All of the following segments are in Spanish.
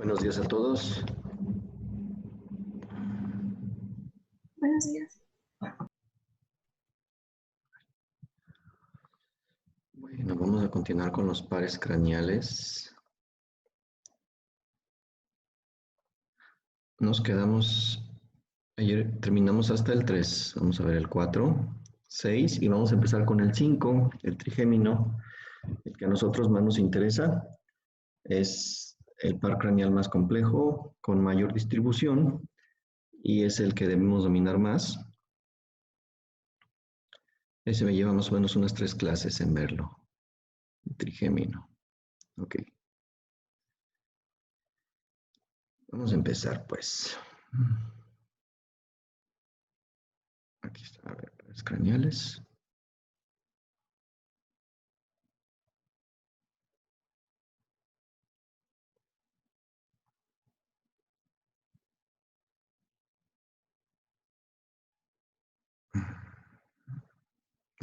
Buenos días a todos. Buenos días. Bueno, vamos a continuar con los pares craneales. Nos quedamos, ayer terminamos hasta el 3. Vamos a ver el 4, 6 y vamos a empezar con el 5, el trigémino. El que a nosotros más nos interesa es el par craneal más complejo, con mayor distribución y es el que debemos dominar más. Ese me lleva más o menos unas 3 clases en verlo. El trigémino. Ok. Vamos a empezar, pues. Aquí está, a ver, pares craneales.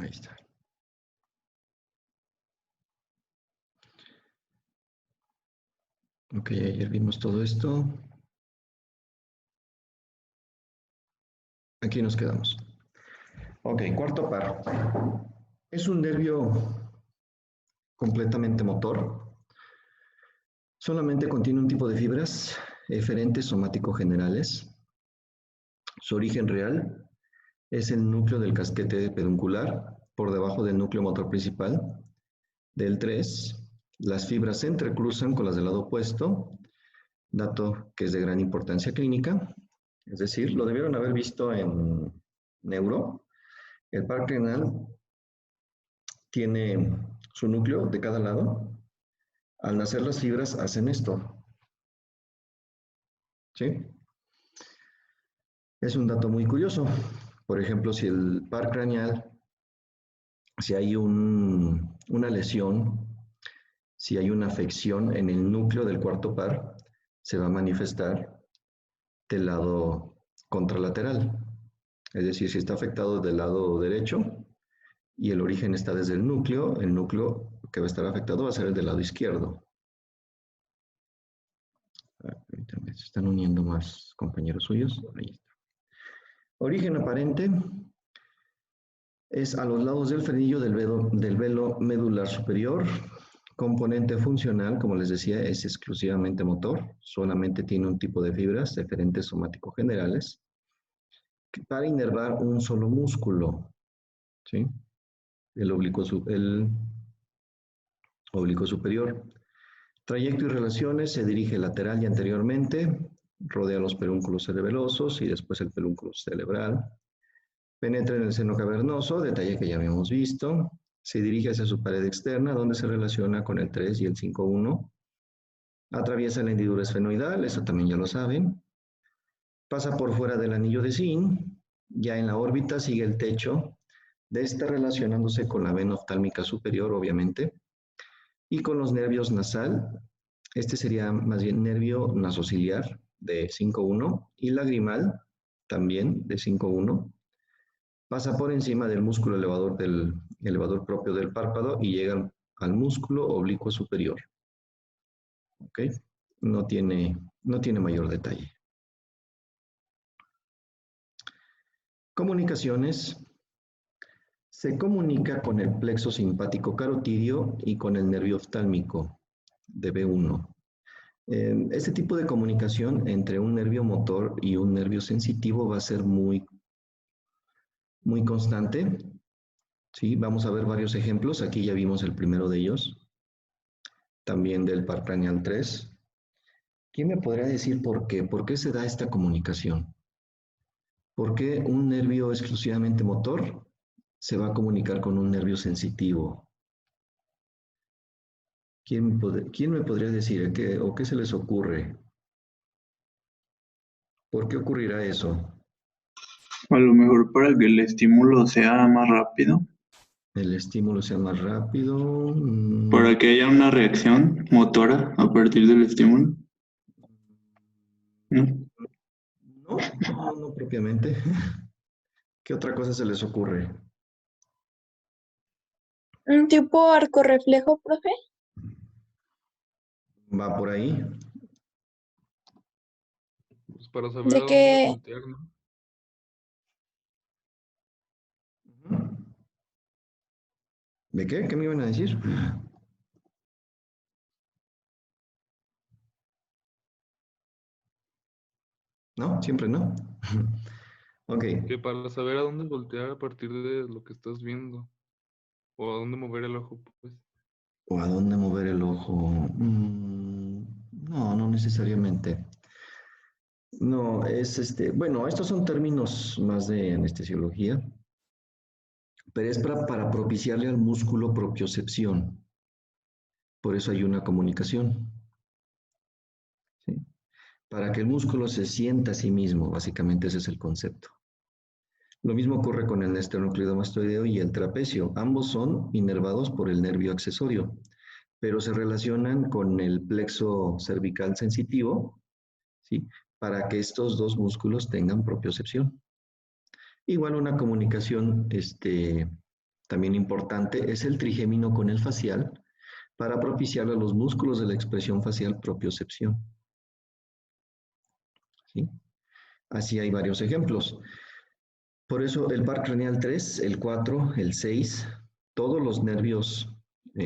Ahí está. Ok, ayer vimos todo esto. Aquí nos quedamos. Ok, cuarto par. Es un nervio completamente motor. Solamente contiene un tipo de fibras eferentes somático-generales. Su origen real es el núcleo del casquete peduncular, por debajo del núcleo motor principal. Del 3, las fibras se entrecruzan con las del lado opuesto, dato que es de gran importancia clínica. Es decir, lo debieron haber visto en neuro. El par craneal tiene su núcleo de cada lado. Al nacer las fibras hacen esto. ¿Sí? Es un dato muy curioso. Por ejemplo, si el par craneal, si hay una lesión, si hay una afección en el núcleo del cuarto par, se va a manifestar del lado contralateral. Es decir, si está afectado del lado derecho y el origen está desde el núcleo que va a estar afectado va a ser el del lado izquierdo. Permítanme, se están uniendo más compañeros suyos. Ahí está. Origen aparente es a los lados del frenillo del velo medular superior. Componente funcional, como les decía, es exclusivamente motor. Solamente tiene un tipo de fibras deferentes somático-generales para inervar un solo músculo. ¿Sí? El oblicuo superior. Trayecto y relaciones, se dirige lateral y anteriormente, rodea los pedúnculos cerebelosos y después el pedúnculo cerebral. Penetra en el seno cavernoso, detalle que ya habíamos visto. Se dirige hacia su pared externa, donde se relaciona con el 3 y el 5-1. Atraviesa la hendidura esfenoidal, eso también ya lo saben. Pasa por fuera del anillo de zinc. Ya en la órbita sigue el techo de esta relacionándose con la vena oftálmica superior, obviamente, y con los nervios nasal. Este sería más bien nervio nasociliar de 5-1 y lagrimal también de 5-1. Pasa por encima del músculo elevador propio del párpado y llega al músculo oblicuo superior. ¿Ok? No tiene mayor detalle. Comunicaciones. Se comunica con el plexo simpático carotidio y con el nervio oftálmico de B1. Este tipo de comunicación entre un nervio motor y un nervio sensitivo va a ser muy constante. ¿Sí? Vamos a ver varios ejemplos. Aquí ya vimos el primero de ellos, también del par craneal 3. ¿Quién me podría decir por qué? ¿Por qué se da esta comunicación? ¿Por qué un nervio exclusivamente motor se va a comunicar con un nervio sensitivo? ¿Quién me podría decir o qué se les ocurre? ¿Por qué ocurrirá eso? A lo mejor para que el estímulo sea más rápido, El estímulo sea más rápido. para que haya una reacción motora a partir del estímulo. ¿No? No propiamente. ¿Qué otra cosa se les ocurre? ¿Un tipo arco reflejo, profe? Va por ahí. Pues para saber a De dónde que, voltear, ¿no? Ujú. ¿De qué? ¿Qué me iban a decir? ¿No? Siempre no. Ok. Que para saber a dónde voltear a partir de lo que estás viendo. O a dónde mover el ojo, pues. ¿O a dónde mover el ojo? No, no necesariamente. No, bueno, estos son términos más de anestesiología, pero es para propiciarle al músculo propiocepción. Por eso hay una comunicación, ¿sí? Para que el músculo se sienta a sí mismo, básicamente ese es el concepto. Lo mismo ocurre con el esternocleidomastoideo y el trapecio. Ambos son inervados por el nervio accesorio, pero se relacionan con el plexo cervical sensitivo, ¿sí? Para que estos dos músculos tengan propiocepción. Igual una comunicación también importante es el trigémino con el facial para propiciar a los músculos de la expresión facial propiocepción, ¿sí? Así hay varios ejemplos. Por eso el par craneal 3, el 4, el 6, todos los nervios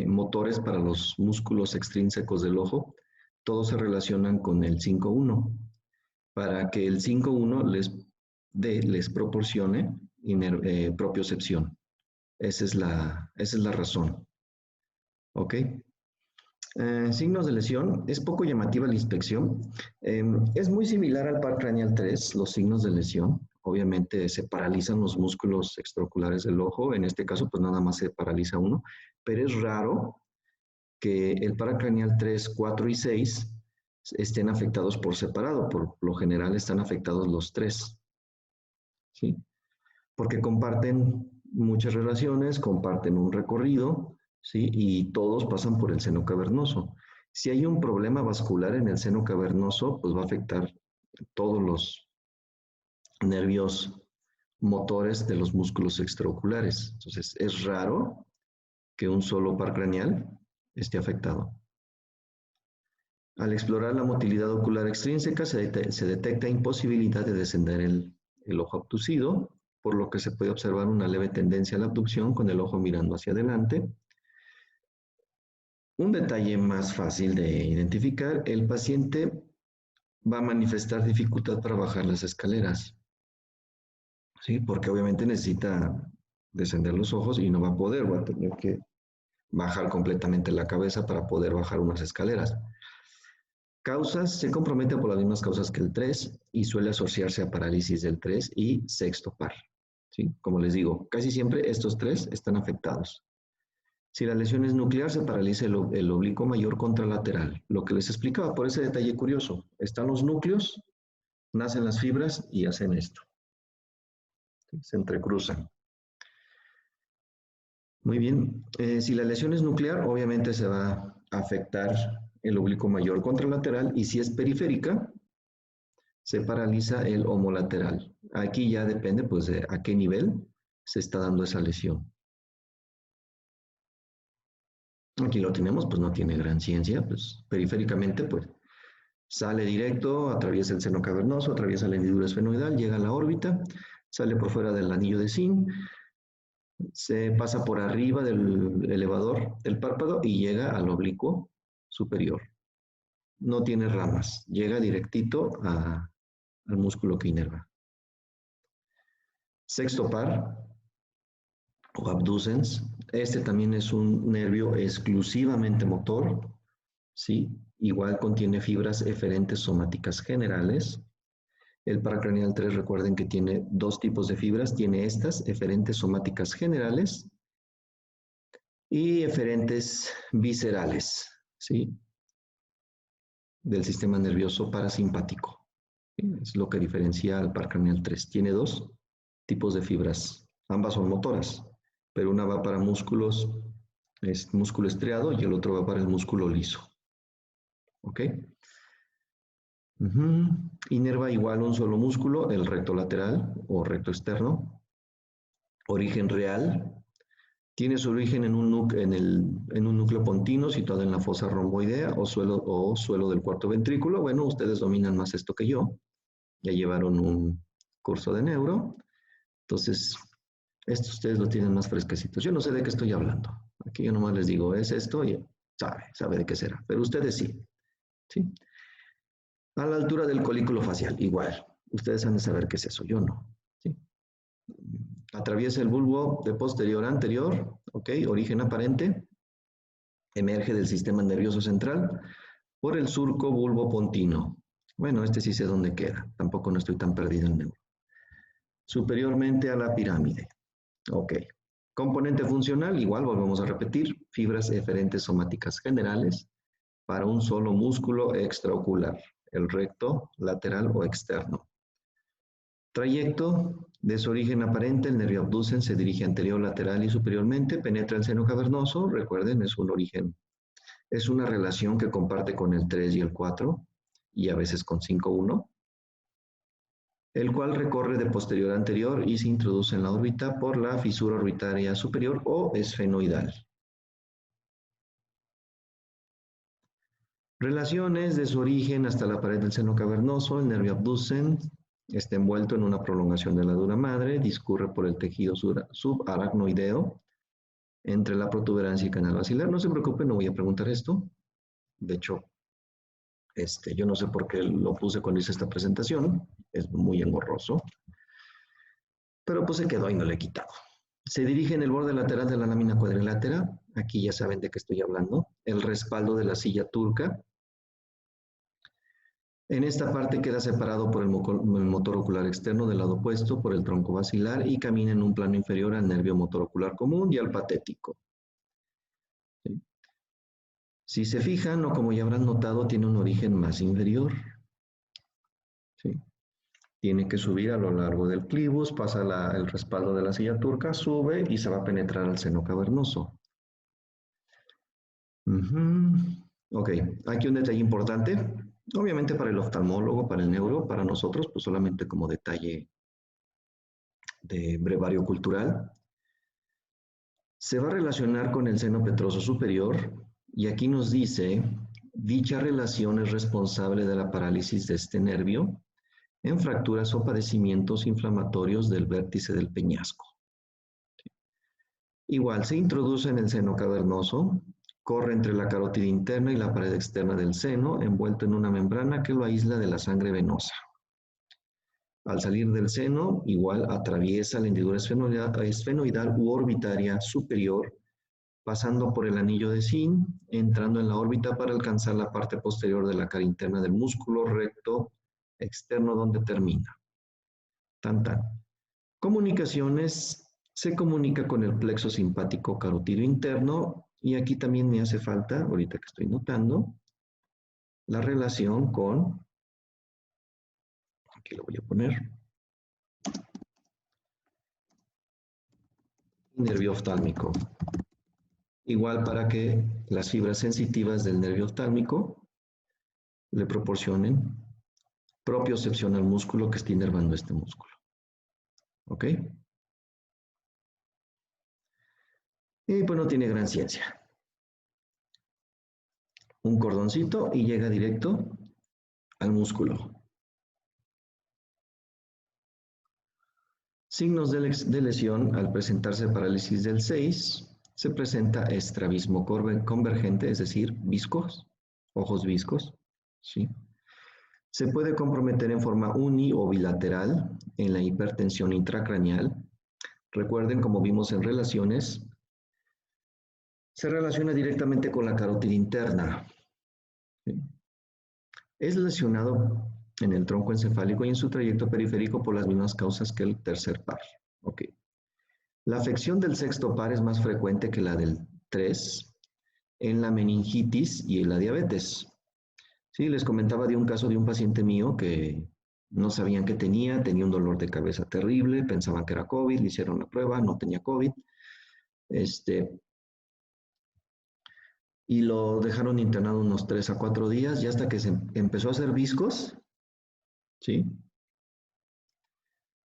motores para los músculos extrínsecos del ojo, todos se relacionan con el 5-1, para que el 5-1 les proporcione propiocepción. Esa es la razón. ¿Ok? Signos de lesión. Es poco llamativa la inspección. Es muy similar al par craneal 3, los signos de lesión. Obviamente se paralizan los músculos extraoculares del ojo. En este caso, pues nada más se paraliza uno. Pero es raro que el paracraneal 3, 4 y 6 estén afectados por separado. Por lo general están afectados los tres, ¿sí? Porque comparten muchas relaciones, comparten un recorrido, ¿sí? Y todos pasan por el seno cavernoso. Si hay un problema vascular en el seno cavernoso, pues va a afectar todos los nervios motores de los músculos extraoculares. Entonces, es raro que un solo par craneal esté afectado. Al explorar la motilidad ocular extrínseca, se detecta imposibilidad de descender el ojo abducido, por lo que se puede observar una leve tendencia a la abducción con el ojo mirando hacia adelante. Un detalle más fácil de identificar, el paciente va a manifestar dificultad para bajar las escaleras, ¿sí? Porque obviamente necesita descender los ojos y no va a poder, va a tener que bajar completamente la cabeza para poder bajar unas escaleras. Causas, se compromete por las mismas causas que el 3 y suele asociarse a parálisis del 3 y sexto par, ¿sí? Como les digo, casi siempre estos tres están afectados. Si la lesión es nuclear, se paraliza el oblicuo mayor contralateral. Lo que les explicaba por ese detalle curioso. Están los núcleos, nacen las fibras y hacen esto. Se entrecruzan. Muy bien. Si la lesión es nuclear, obviamente se va a afectar el oblicuo mayor contralateral y si es periférica, se paraliza el homolateral. Aquí ya depende pues de a qué nivel se está dando esa lesión. Aquí lo tenemos, pues no tiene gran ciencia, pues periféricamente pues sale directo, atraviesa el seno cavernoso, atraviesa la hendidura esfenoidal, llega a la órbita, sale por fuera del anillo de Zinc, se pasa por arriba del elevador del párpado y llega al oblicuo superior. No tiene ramas, llega directito al músculo que inerva. Sexto par o abducens, este también es un nervio exclusivamente motor, ¿sí? Igual contiene fibras eferentes somáticas generales. El paracraneal 3, recuerden que tiene dos tipos de fibras, tiene estas, eferentes somáticas generales y eferentes viscerales, ¿sí? Del sistema nervioso parasimpático. ¿Sí? Es lo que diferencia al paracraneal 3. Tiene dos tipos de fibras, ambas son motoras, pero una va para músculos, es músculo estriado y el otro va para el músculo liso. ¿Ok? Inerva igual un solo músculo, el recto lateral o recto externo. Origen real. Tiene su origen en un núcleo pontino situado en la fosa romboidea o suelo del cuarto ventrículo. Bueno, ustedes dominan más esto que yo. ya llevaron un curso de neuro. Entonces, esto ustedes lo tienen más fresquecitos. Yo no sé de qué estoy hablando. Aquí yo nomás les digo, es esto y sabe de qué será. Pero ustedes sí. ¿Sí? A la altura del colículo facial, igual. Ustedes han de saber qué es eso, yo no. ¿Sí? Atraviesa el bulbo de posterior a anterior, ¿ok? Origen aparente. Emerge del sistema nervioso central por el surco bulbo pontino. Bueno, este sí sé dónde queda. Tampoco no estoy tan perdido en neuro. Superiormente a la pirámide. Ok. Componente funcional, igual volvemos a repetir, fibras eferentes somáticas generales para un solo músculo extraocular, el recto, lateral o externo. Trayecto, de su origen aparente, el nervio abducen se dirige anterior, lateral y superiormente, penetra el seno cavernoso, recuerden, es un origen, es una relación que comparte con el 3 y el 4, y a veces con 5-1, el cual recorre de posterior a anterior y se introduce en la órbita por la fisura orbitaria superior o esfenoidal. Relaciones de su origen hasta la pared del seno cavernoso, el nervio abducen está envuelto en una prolongación de la dura madre, discurre por el tejido subaracnoideo entre la protuberancia y canal basilar. No se preocupen, no voy a preguntar esto. De hecho, yo no sé por qué lo puse cuando hice esta presentación, es muy engorroso, pero pues se quedó y no le he quitado. Se dirige en el borde lateral de la lámina cuadrilátera, aquí ya saben de qué estoy hablando, el respaldo de la silla turca. En esta parte queda separado por el motor ocular externo del lado opuesto por el tronco basilar y camina en un plano inferior al nervio motor ocular común y al patético. ¿Sí? Si se fijan, o como ya habrán notado, tiene un origen más inferior. ¿Sí? Tiene que subir a lo largo del clivus, pasa el respaldo de la silla turca, sube y se va a penetrar al seno cavernoso. Ok, aquí un detalle importante. Obviamente para el oftalmólogo, para el neuro, para nosotros, pues solamente como detalle de brevario cultural. Se va a relacionar con el seno petroso superior y aquí nos dice, dicha relación es responsable de la parálisis de este nervio en fracturas o padecimientos inflamatorios del vértice del peñasco. Igual, se introduce en el seno cavernoso, corre entre la carótida interna y la pared externa del seno, envuelto en una membrana que lo aísla de la sangre venosa. Al salir del seno, igual atraviesa la hendidura esfenoidal u orbitaria superior, pasando por el anillo de Zinc, entrando en la órbita para alcanzar la parte posterior de la cara interna del músculo recto externo donde termina. Tan tan. Comunicaciones, se comunica con el plexo simpático carotidio interno y aquí también me hace falta, ahorita que estoy notando, la relación con, aquí lo voy a poner, nervio oftálmico. Igual para que las fibras sensitivas del nervio oftálmico le proporcionen propiocepción al músculo que está inervando este músculo. ¿Ok? Y pues no tiene gran ciencia. Un cordoncito y llega directo al músculo. Signos de lesión al presentarse parálisis del 6, se presenta estrabismo convergente, es decir, viscos, ojos viscos, ¿sí? Se puede comprometer en forma uni o bilateral en la hipertensión intracraneal. Recuerden, como vimos en relaciones, se relaciona directamente con la carótida interna. ¿Sí? Es lesionado en el tronco encefálico y en su trayecto periférico por las mismas causas que el tercer par. Okay. La afección del sexto par es más frecuente que la del 3 en la meningitis y en la diabetes. Sí, les comentaba de un caso de un paciente mío que no sabían qué tenía un dolor de cabeza terrible, pensaban que era COVID, le hicieron la prueba, no tenía COVID. Y lo dejaron internado unos 3 a 4 días y hasta que se empezó a hacer viscos, ¿sí?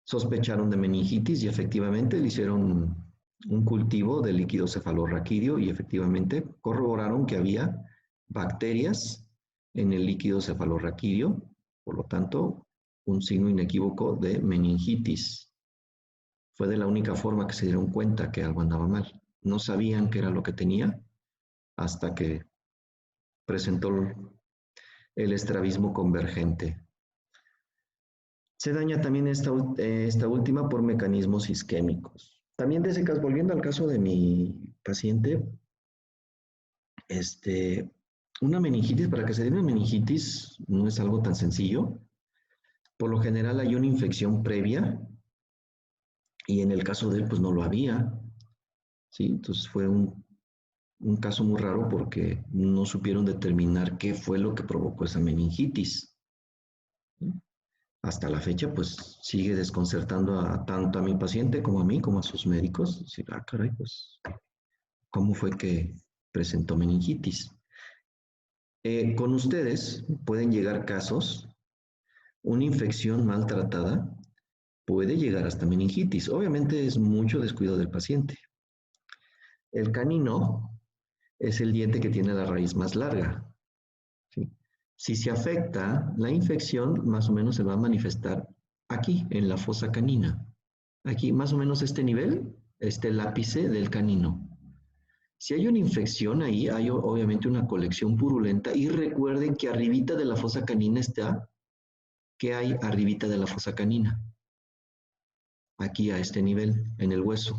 Sospecharon de meningitis y efectivamente le hicieron un cultivo de líquido cefalorraquídeo y efectivamente corroboraron que había bacterias en el líquido cefalorraquídeo, por lo tanto, un signo inequívoco de meningitis. Fue de la única forma que se dieron cuenta que algo andaba mal. No sabían qué era lo que tenía hasta que presentó el estrabismo convergente. Se daña también esta última por mecanismos isquémicos. También de ese caso, volviendo al caso de mi paciente, una meningitis, para que se dé una meningitis, no es algo tan sencillo. Por lo general hay una infección previa y en el caso de él, pues no lo había. ¿Sí? Entonces fue un caso muy raro porque no supieron determinar qué fue lo que provocó esa meningitis. ¿Sí? Hasta la fecha, pues sigue desconcertando tanto a mi paciente como a mí, como a sus médicos. Decir, ah, caray, pues, ¿cómo fue que presentó meningitis? Con ustedes pueden llegar casos, una infección maltratada puede llegar hasta meningitis. Obviamente es mucho descuido del paciente. El canino es el diente que tiene la raíz más larga. ¿Sí? Si se afecta, la infección más o menos se va a manifestar aquí, en la fosa canina. Aquí, más o menos este nivel, el ápice del canino. Si hay una infección ahí, hay obviamente una colección purulenta y recuerden que arribita de la fosa canina está, ¿qué hay arribita de la fosa canina? Aquí a este nivel, en el hueso.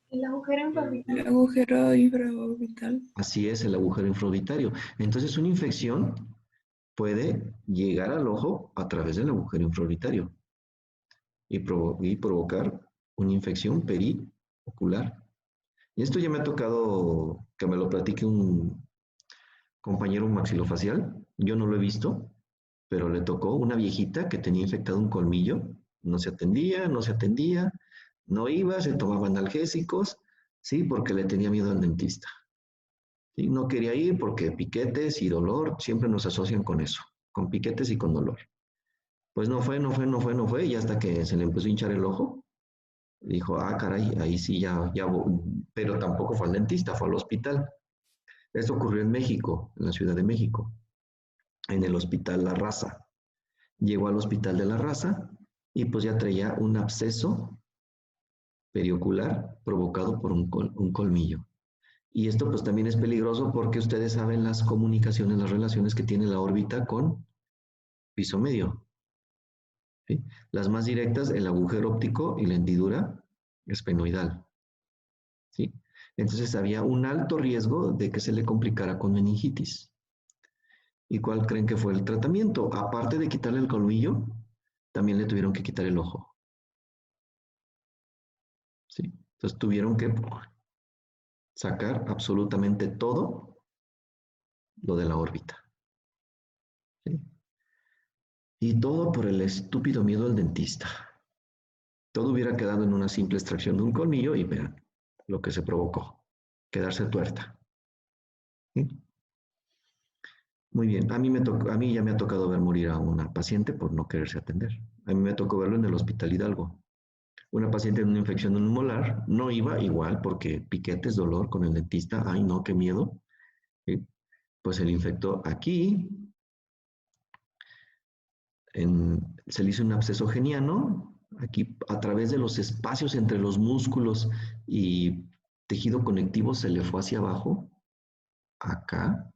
El agujero infraorbital. El agujero infraorbital. Así es, el agujero infraorbitario. Entonces, una infección puede llegar al ojo a través del agujero infraorbitario y provocar una infección periocular. Y esto ya me ha tocado que me lo platique un compañero maxilofacial. Yo no lo he visto, pero le tocó una viejita que tenía infectado un colmillo. No se atendía, no iba, se tomaba analgésicos, sí, porque le tenía miedo al dentista. ¿Sí? No quería ir porque piquetes y dolor siempre nos asocian con eso, con piquetes y con dolor. Pues no fue, y hasta que se le empezó a hinchar el ojo, dijo, ah, caray, ahí sí pero tampoco fue al dentista, fue al hospital. Esto ocurrió en México, en la Ciudad de México, en el Hospital La Raza. Llegó al Hospital de La Raza y pues ya traía un absceso periocular provocado por un colmillo. Y esto pues también es peligroso porque ustedes saben las comunicaciones, las relaciones que tiene la órbita con piso medio. ¿Sí? Las más directas, el agujero óptico y la hendidura esfenoidal. ¿Sí? Entonces había un alto riesgo de que se le complicara con meningitis. ¿Y cuál creen que fue el tratamiento? Aparte de quitarle el colmillo, también le tuvieron que quitar el ojo. ¿Sí? Entonces tuvieron que sacar absolutamente todo lo de la órbita. ¿Sí? Y todo por el estúpido miedo al dentista. Todo hubiera quedado en una simple extracción de un colmillo y vean lo que se provocó, quedarse tuerta. ¿Sí? Muy bien, a mí ya me ha tocado ver morir a una paciente por no quererse atender. A mí me tocó verlo en el Hospital Hidalgo. Una paciente en una infección en un molar, no iba igual porque piquetes, dolor con el dentista, ay no, qué miedo. ¿Sí? Pues se le infectó aquí, se le hizo un absceso geniano, aquí a través de los espacios entre los músculos y tejido conectivo se le fue hacia abajo, acá,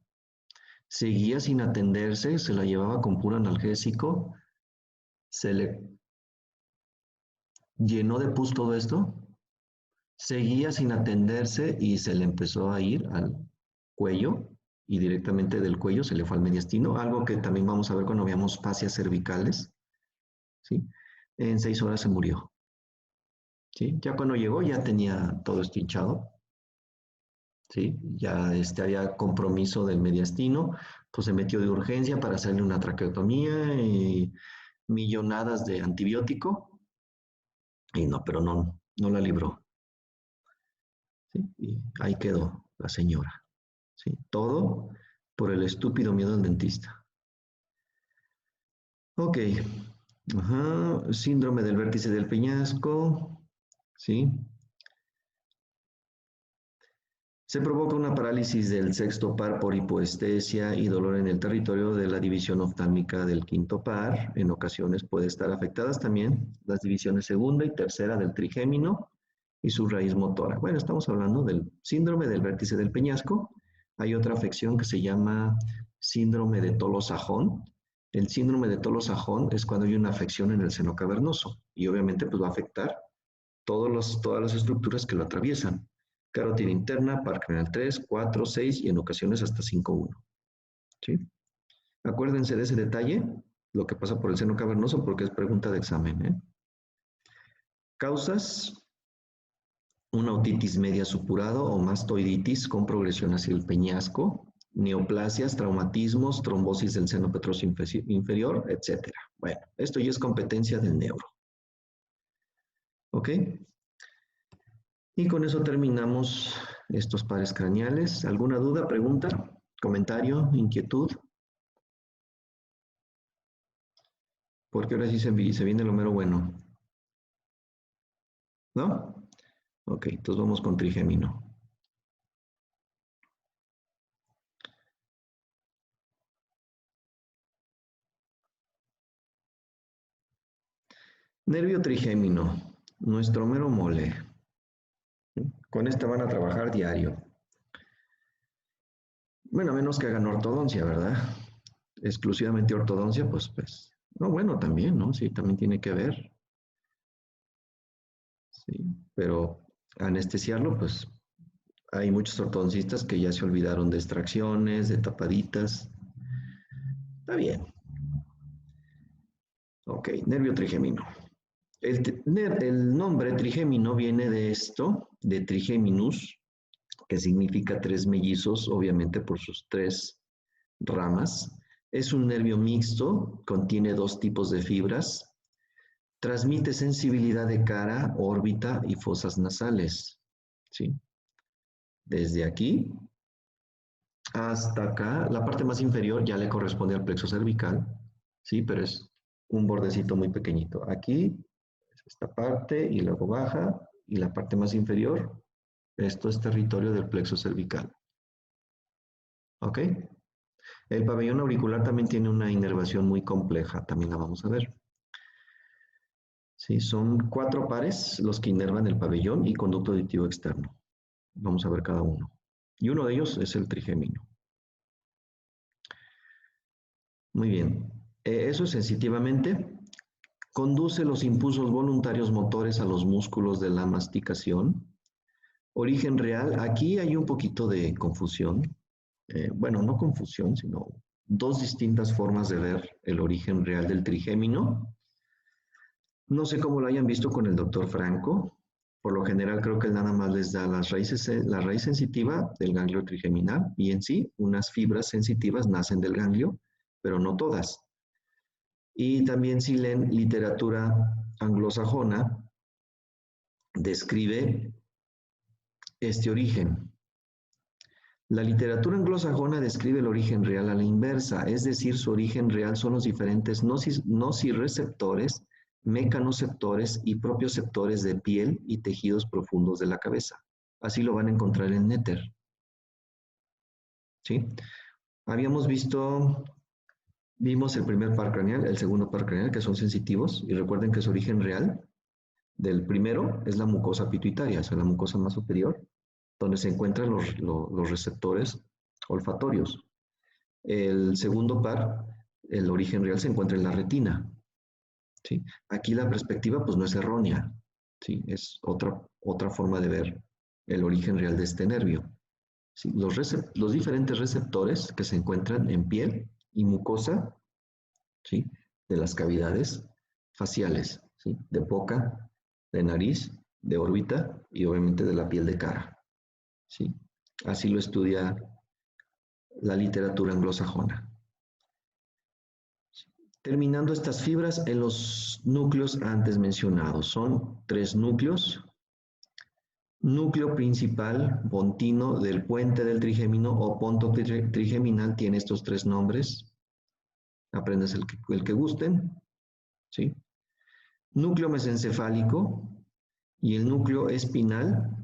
seguía sin atenderse, se la llevaba con puro analgésico, se le llenó de pus todo esto, seguía sin atenderse y se le empezó a ir al cuello y directamente del cuello se le fue al mediastino, algo que también vamos a ver cuando veamos fascias cervicales, ¿sí? En 6 horas se murió. ¿Sí? Ya cuando llegó ya tenía todo esto hinchado, ¿sí? Ya había compromiso del mediastino, pues se metió de urgencia para hacerle una traqueotomía y millonadas de antibiótico, y no, pero no la libró. ¿Sí? Y ahí quedó la señora. ¿Sí? Todo por el estúpido miedo al dentista. Ok. Ajá. Síndrome del vértice del peñasco. ¿Sí? Se provoca una parálisis del sexto par por hipoestesia y dolor en el territorio de la división oftálmica del quinto par. En ocasiones puede estar afectadas también las divisiones segunda y tercera del trigémino y su raíz motora. Bueno, estamos hablando del síndrome del vértice del peñasco. Hay otra afección que se llama síndrome de Tolosajón. El síndrome de Tolosajón es cuando hay una afección en el seno cavernoso y obviamente pues va a afectar todas las estructuras que lo atraviesan. Carótida interna, par craneal 3, 4, 6 y en ocasiones hasta 5-1. ¿Sí? Acuérdense de ese detalle, lo que pasa por el seno cavernoso, porque es pregunta de examen. ¿Eh? Causas: una otitis media supurado o mastoiditis con progresión hacia el peñasco, neoplasias, traumatismos, trombosis del seno petroso inferior, etc. Bueno, esto ya es competencia del neuro. ¿Ok? Y con eso terminamos estos pares craneales. ¿Alguna duda, pregunta, comentario, inquietud? Porque ahora sí se viene lo mero bueno. ¿No? Ok, entonces vamos con trigémino. Nervio trigémino, nuestro mero mole. Con este van a trabajar diario. Bueno, a menos que hagan ortodoncia, ¿verdad? Exclusivamente ortodoncia, pues, no, bueno, también, ¿no? Sí, también tiene que ver. Sí, pero anestesiarlo, pues, hay muchos ortodoncistas que ya se olvidaron de extracciones, de tapaditas. Está bien. Ok, nervio trigémino. El nombre trigémino viene de esto, de trigéminus, que significa tres mellizos, obviamente por sus tres ramas. Es un nervio mixto, contiene dos tipos de fibras, transmite sensibilidad de cara, órbita y fosas nasales. ¿Sí? Desde aquí hasta acá, la parte más inferior ya le corresponde al plexo cervical, ¿sí? Pero es un bordecito muy pequeñito. Aquí, esta parte, y luego baja, y la parte más inferior, esto es territorio del plexo cervical. ¿Ok? El pabellón auricular también tiene una inervación muy compleja, también la vamos a ver. Sí, son 4 pares los que inervan el pabellón y conducto auditivo externo. Vamos a ver cada uno. Y uno de ellos es el trigémino. Muy bien. Eso sensitivamente conduce los impulsos voluntarios motores a los músculos de la masticación. Origen real. Aquí hay un poquito de confusión. Bueno, no confusión, sino dos distintas formas de ver el origen real del trigémino. No sé cómo lo hayan visto con el doctor Franco. Por lo general creo que él nada más les da las raíces, la raíz sensitiva del ganglio trigeminal y en sí unas fibras sensitivas nacen del ganglio, pero no todas. Y también si leen literatura anglosajona, describe este origen. La literatura anglosajona describe el origen real a la inversa, es decir, su origen real son los diferentes nociceptores, mecanoceptores y propioceptores de piel y tejidos profundos de la cabeza. Así lo van a encontrar en Netter. ¿Sí? Vimos el primer par craneal, el segundo par craneal, que son sensitivos, y recuerden que su origen real del primero es la mucosa pituitaria, o sea, la mucosa más superior, donde se encuentran los receptores olfatorios. El segundo par, el origen real se encuentra en la retina. ¿Sí? Aquí la perspectiva pues no es errónea, ¿sí? Es otra forma de ver el origen real de este nervio. ¿Sí? Los diferentes receptores que se encuentran en piel y mucosa, ¿sí? De las cavidades faciales, ¿sí? De boca, de nariz, de órbita y obviamente de la piel de cara. ¿Sí? Así lo estudia la literatura anglosajona. Terminando estas fibras en los núcleos antes mencionados. Son 3 núcleos. Núcleo principal, pontino del puente del trigémino o ponto trigeminal tiene estos 3 nombres. Aprendes el que gusten. ¿Sí? Núcleo mesencefálico y el núcleo espinal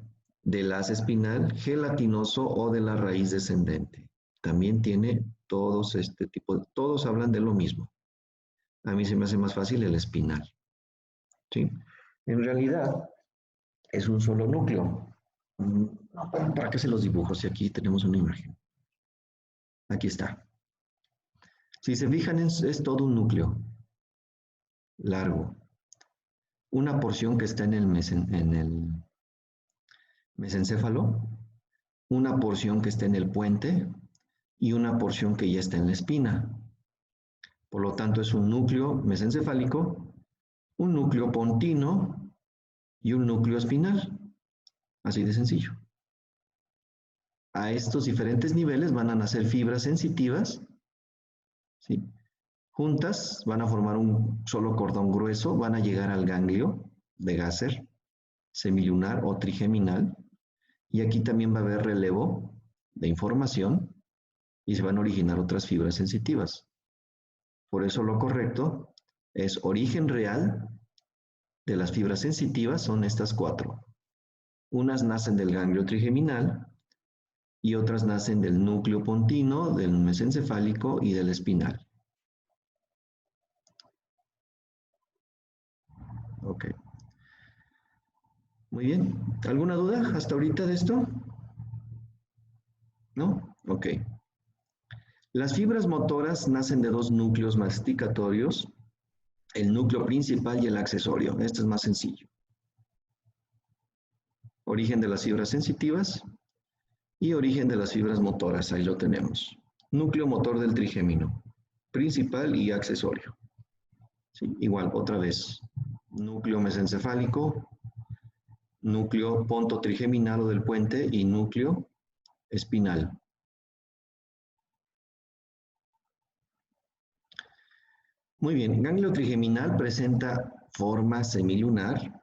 del haz espinal gelatinoso o de la raíz descendente. También tiene todos este tipo, todos hablan de lo mismo. A mí se me hace más fácil el espinal. ¿Sí? En realidad es un solo núcleo. ¿Para qué se los dibujo si aquí tenemos una imagen? Aquí está. Si se fijan, es todo un núcleo largo. Una porción que está en el mesencéfalo, una porción que está en el puente y una porción que ya está en la espina. Por lo tanto, es un núcleo mesencefálico, un núcleo pontino y un núcleo espinal. Así de sencillo. A estos diferentes niveles van a nacer fibras sensitivas, ¿sí? Juntas van a formar un solo cordón grueso, van a llegar al ganglio de Gasser, semilunar o trigeminal, y aquí también va a haber relevo de información y se van a originar otras fibras sensitivas. Por eso lo correcto es origen real de las fibras sensitivas son estas 4. Unas nacen del ganglio trigeminal y otras nacen del núcleo pontino, del mesencefálico y del espinal. Ok. Muy bien. ¿Alguna duda hasta ahorita de esto? ¿No? Ok. Las fibras motoras nacen de 2 núcleos masticatorios, el núcleo principal y el accesorio. Esto es más sencillo. Origen de las fibras sensitivas y origen de las fibras motoras. Ahí lo tenemos. Núcleo motor del trigémino, principal y accesorio. Sí, igual, otra vez. Núcleo mesencefálico, núcleo pontotrigeminal o del puente y núcleo espinal. Muy bien, ganglio trigeminal presenta forma semilunar,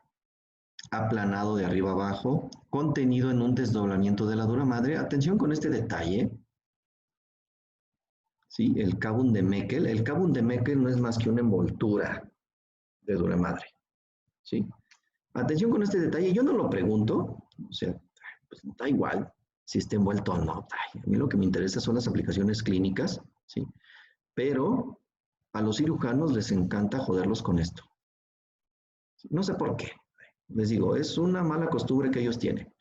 aplanado de arriba abajo, contenido en un desdoblamiento de la dura madre. Atención con este detalle. ¿Sí? El cabum de Meckel. El cabum de Meckel no es más que una envoltura de dura madre. ¿Sí? Atención con este detalle. Yo no lo pregunto, o sea, pues da igual si está envuelto o no. A mí lo que me interesa son las aplicaciones clínicas, ¿sí? Pero a los cirujanos les encanta joderlos con esto. No sé por qué. Les digo, es una mala costumbre que ellos tienen.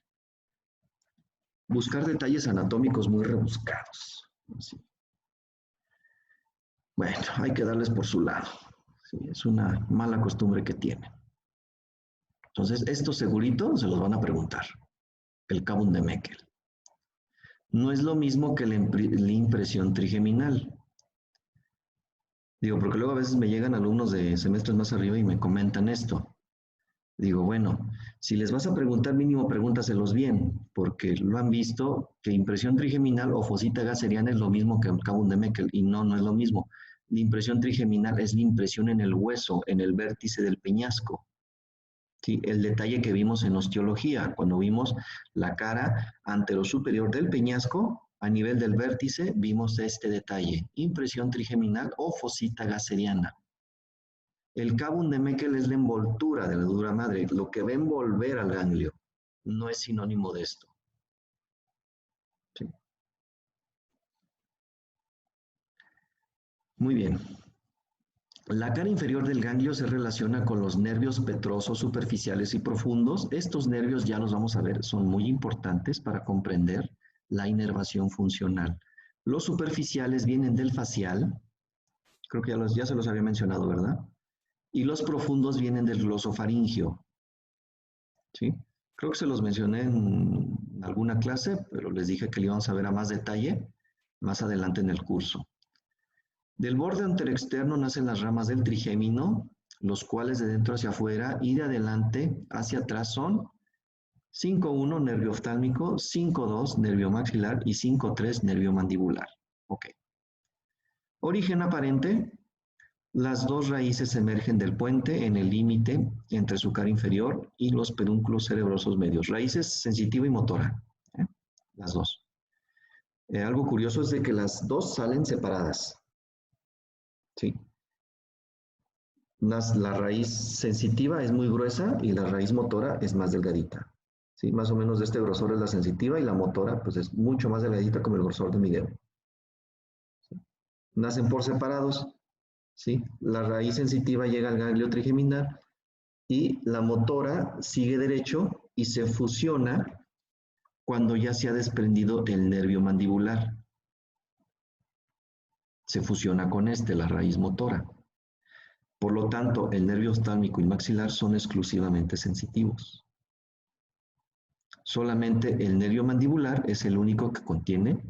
Buscar detalles anatómicos muy rebuscados. ¿Sí? Bueno, hay que darles por su lado. ¿Sí? Es una mala costumbre que tienen. Entonces, esto segurito se los van a preguntar. El cabum de Meckel. No es lo mismo que la impresión trigeminal. Digo, porque luego a veces me llegan alumnos de semestres más arriba y me comentan esto. Digo, bueno, si les vas a preguntar mínimo, pregúntaselos bien, porque lo han visto que impresión trigeminal o fosita gasseriana es lo mismo que el cabum de Meckel, y no, no es lo mismo. La impresión trigeminal es la impresión en el hueso, en el vértice del peñasco. ¿Sí? El detalle que vimos en osteología, cuando vimos la cara anterosuperior del peñasco, a nivel del vértice, vimos este detalle, impresión trigeminal o fosita gasseriana. El cabum de Meckel es la envoltura de la dura madre, lo que va a envolver al ganglio. No es sinónimo de esto. ¿Sí? Muy bien. La cara inferior del ganglio se relaciona con los nervios petrosos superficiales y profundos. Estos nervios, ya los vamos a ver, son muy importantes para comprender la inervación funcional. Los superficiales vienen del facial, creo que ya se los había mencionado, ¿verdad? Y los profundos vienen del glosofaringio. ¿Sí? Creo que se los mencioné en alguna clase, pero les dije que le íbamos a ver a más detalle más adelante en el curso. Del borde anteroexterno nacen las ramas del trigémino, los cuales de dentro hacia afuera y de adelante hacia atrás son 5.1 nervio oftálmico, 5.2 nervio maxilar y 5.3 nervio mandibular. Ok. Origen aparente. Las 2 raíces emergen del puente en el límite entre su cara inferior y los pedúnculos cerebrosos medios. Raíces sensitiva y motora. Las 2. Algo curioso es de que las 2 salen separadas. ¿Sí? La raíz sensitiva es muy gruesa y la raíz motora es más delgadita. ¿sí? Más o menos de este grosor es la sensitiva y la motora pues es mucho más delgadita como el grosor de mi dedo. ¿Sí? Nacen por separados, ¿sí? La raíz sensitiva llega al ganglio trigeminal y la motora sigue derecho y se fusiona cuando ya se ha desprendido el nervio mandibular. Se fusiona con la raíz motora. Por lo tanto, el nervio oftálmico y maxilar son exclusivamente sensitivos. Solamente el nervio mandibular es el único que contiene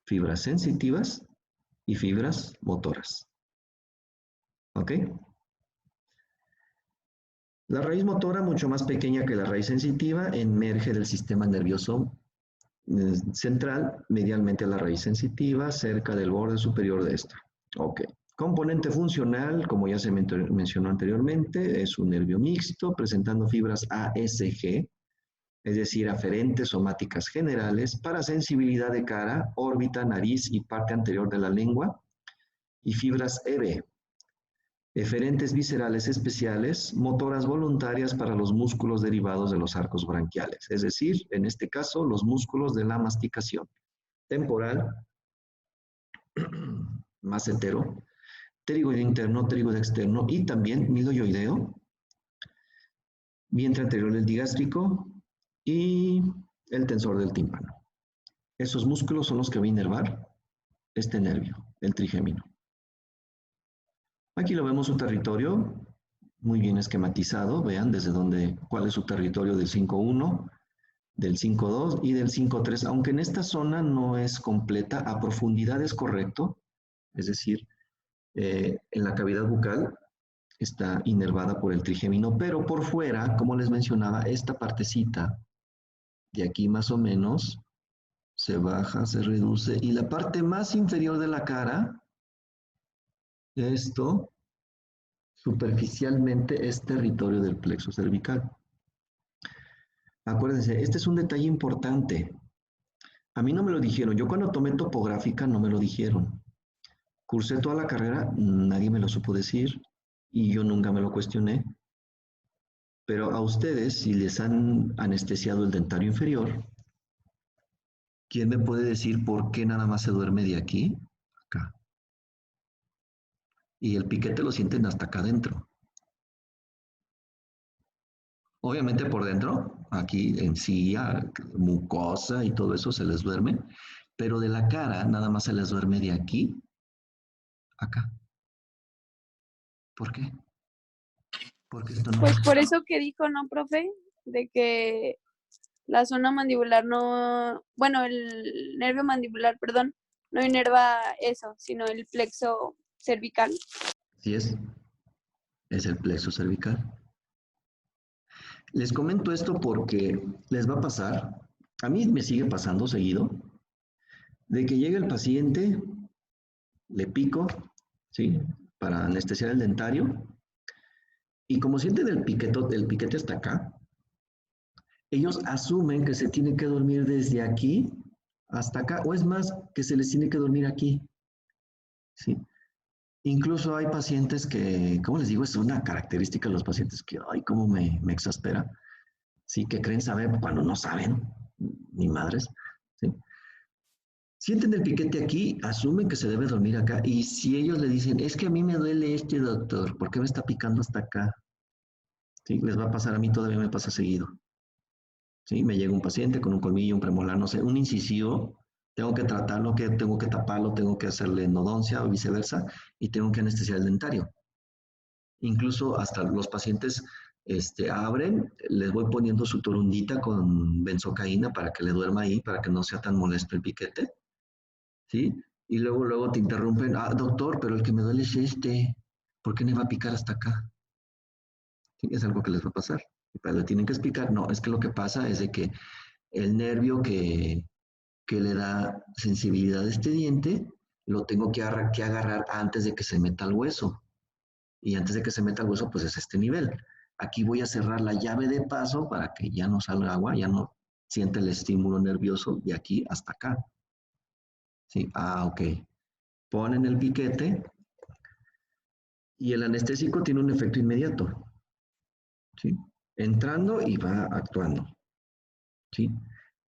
fibras sensitivas y fibras motoras. ¿Ok? La raíz motora, mucho más pequeña que la raíz sensitiva, emerge del sistema nervioso central medialmente a la raíz sensitiva cerca del borde superior de esta. Ok. Componente funcional, como ya se mencionó anteriormente, es un nervio mixto presentando fibras ASG, es decir, aferentes somáticas generales para sensibilidad de cara, órbita, nariz y parte anterior de la lengua, y fibras EB, eferentes viscerales especiales, motoras voluntarias para los músculos derivados de los arcos branquiales, es decir, en este caso, los músculos de la masticación, temporal, macetero, pterígoide interno, pterígoide externo y también midoyoideo, vientre anterior del digástrico y el tensor del tímpano. Esos músculos son los que va a inervar este nervio, el trigémino. Aquí lo vemos su territorio, muy bien esquematizado, vean desde dónde, cuál es su territorio del 5.1, del 5.2 y del 5.3, aunque en esta zona no es completa, a profundidad es correcto, es decir, en la cavidad bucal está inervada por el trigémino, pero por fuera, como les mencionaba, esta partecita de aquí más o menos se baja, se reduce, y la parte más inferior de la cara, esto superficialmente es territorio del plexo cervical. Acuérdense, este es un detalle importante. A mí no me lo dijeron. Yo cuando tomé topográfica no me lo dijeron. Cursé toda la carrera, nadie me lo supo decir y yo nunca me lo cuestioné. Pero a ustedes, si les han anestesiado el dentario inferior, ¿quién me puede decir por qué nada más se duerme de aquí? Acá. Y el piquete lo sienten hasta acá adentro. Obviamente por dentro, aquí encía, mucosa y todo eso se les duerme, pero de la cara nada más se les duerme de aquí a acá. ¿Por qué? Porque esto no. Pues por eso que dijo, ¿no, profe? De que la zona mandibular no, bueno, el nervio mandibular, perdón, no inerva eso, sino el plexo cervical. Así es el plexo cervical. Les comento esto porque les va a pasar, a mí me sigue pasando seguido, de que llega el paciente, le pico, ¿sí? Para anestesiar el dentario, y como sienten el piquete hasta acá, ellos asumen que se tiene que dormir desde aquí hasta acá, o es más, que se les tiene que dormir aquí, ¿sí? Incluso hay pacientes que, como les digo, es una característica de los pacientes que, ay, cómo me exaspera, ¿sí? Que creen saber cuando no saben, ni madres, ¿sí? Sienten el piquete aquí, asumen que se debe dormir acá, y si ellos le dicen, es que a mí me duele doctor, ¿por qué me está picando hasta acá? ¿Sí? Les va a pasar, a mí todavía me pasa seguido. ¿Sí? Me llega un paciente con un colmillo, un premolar, no sé, un incisivo, tengo que tratarlo, tengo que taparlo, tengo que hacerle endodoncia o viceversa, y tengo que anestesiar el dentario. Incluso hasta los pacientes abren, les voy poniendo su torundita con benzocaína para que le duerma ahí, para que no sea tan molesto el piquete, ¿sí? Y luego te interrumpen, doctor, pero el que me duele es ¿por qué me va a picar hasta acá? ¿Sí? Es algo que les va a pasar. Pero le tienen que explicar, no, es que lo que pasa es de que el nervio que le da sensibilidad a este diente, lo tengo que agarrar antes de que se meta al hueso. Y antes de que se meta al hueso, pues es este nivel. Aquí voy a cerrar la llave de paso para que ya no salga agua, ya no siente el estímulo nervioso de aquí hasta acá. ¿Sí? Ok. Ponen el piquete y el anestésico tiene un efecto inmediato. ¿Sí? Entrando y va actuando. ¿sí?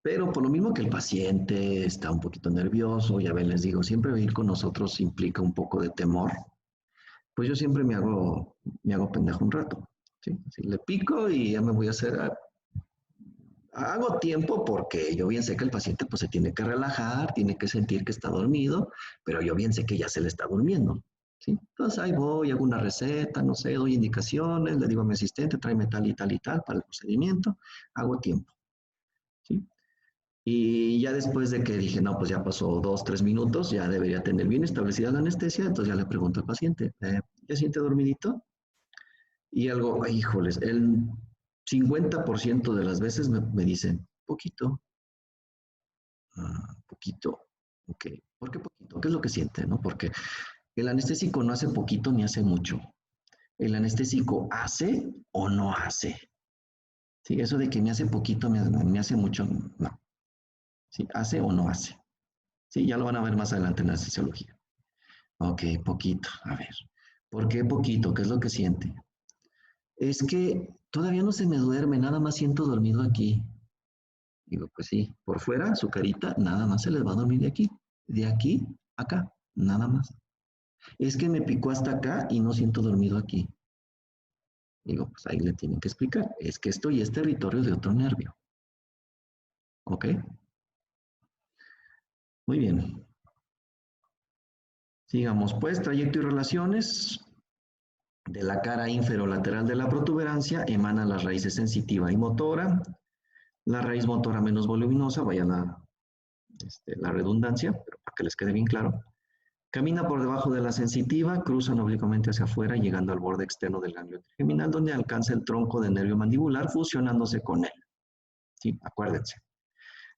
Pero por lo mismo que el paciente está un poquito nervioso, ya ven, les digo, siempre ir con nosotros implica un poco de temor, pues yo siempre me hago pendejo un rato, ¿sí? Así le pico y ya me voy a hacer, hago tiempo porque yo bien sé que el paciente pues se tiene que relajar, tiene que sentir que está dormido, pero yo bien sé que ya se le está durmiendo, ¿sí? Entonces ahí voy, hago una receta, no sé, doy indicaciones, le digo a mi asistente, tráeme tal y tal y tal para el procedimiento, hago tiempo, ¿sí? Y ya después de que dije, no, pues ya pasó 2, 3 minutos, ya debería tener bien establecida la anestesia, entonces ya le pregunto al paciente, ¿ya siente dormidito? Y algo, ay, híjoles, el 50% de las veces me dicen, poquito, poquito, ok. ¿Por qué poquito? ¿Qué es lo que siente, no? Porque el anestésico no hace poquito ni hace mucho. El anestésico hace o no hace. ¿Sí? Eso de que me hace poquito, me hace mucho, no. ¿Sí? ¿Hace o no hace? Sí, ya lo van a ver más adelante en la anestesiología. Ok, poquito, a ver. ¿Por qué poquito? ¿Qué es lo que siente? Es que todavía no se me duerme, nada más siento dormido aquí. Digo, pues sí, por fuera, su carita, nada más se les va a dormir de aquí a acá, nada más. Es que me picó hasta acá y no siento dormido aquí. Digo, pues ahí le tienen que explicar. Es que esto ya es territorio de otro nervio. ¿Ok? Muy bien. Sigamos, pues, trayecto y relaciones. De la cara inferolateral de la protuberancia emanan las raíces sensitiva y motora. La raíz motora menos voluminosa, vaya la redundancia, pero para que les quede bien claro. Camina por debajo de la sensitiva, cruzan oblicuamente hacia afuera, llegando al borde externo del ganglio trigeminal, donde alcanza el tronco del nervio mandibular, fusionándose con él. Sí, acuérdense.